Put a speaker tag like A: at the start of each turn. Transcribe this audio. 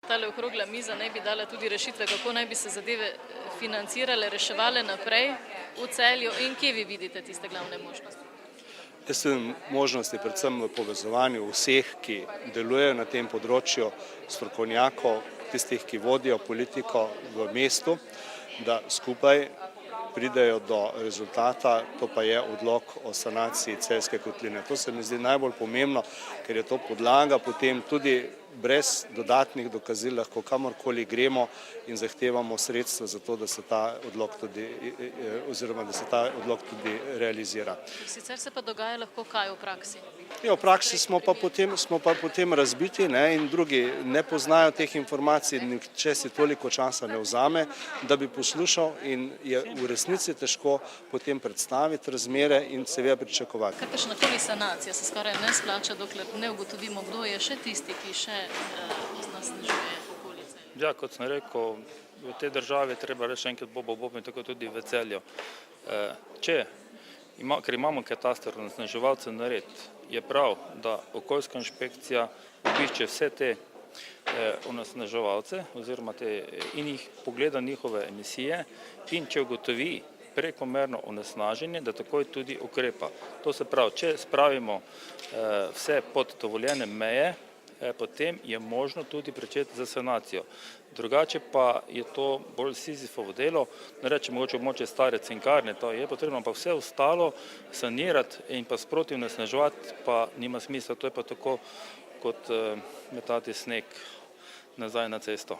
A: tale okrogla miza naj bi dala tudi rešitve, kako naj bi se zadeve financirale, reševale naprej v Celju in kje vi vidite tiste glavne možnosti?
B: Jaz vidim možnosti predvsem v povezovanju vseh, ki delujejo na tem področju, strokovnjakov, tistih, ki vodijo politiko v mestu, da skupaj pridejo do rezultata, to pa je odlok o sanaciji Celjske kotline. To se mi zdi najbolj pomembno, ker je to podlaga potem tudi brez dodatnih dokazil lahko kamorkoli gremo in zahtevamo sredstva za to, da se ta odlok tudi realizira.
A: Sicer se pa dogaja lahko kaj v praksi?
B: Ja, v praksi smo pa potem razbiti in drugi ne poznajo teh informacij, nihče si toliko časa ne vzame, da bi poslušal in je v resnici težko potem predstaviti razmere in seveda pričakovati.
A: Kakršnakoli sanacija se skoraj ne splača, dokler ne ugotovimo, kdo je še tisti, ki še onesnažuje okolice.
C: Ja, kot sem rekel, v tej državi treba reči enkrat bob in tako tudi v Celju. Ker imamo kataster onesnaževalcev nared, je prav, da okoljska inšpekcija obišče vse te onesnaževalce oziroma in jih pogleda njihove emisije in če ugotovi prekomerno onesnaženje, da takoj tudi ukrepa. To se pravi, če spravimo vse pod dovoljene meje, potem je možno tudi pričeti za sanacijo. Drugače pa je to bolj Sizifovo delo, ne rečem mogoče območje stare cinkarne, to je potrebno, pa vse ostalo sanirati in pa sproti onesnaževati pa nima smisla, to je pa tako kot metati sneg nazaj na cesto.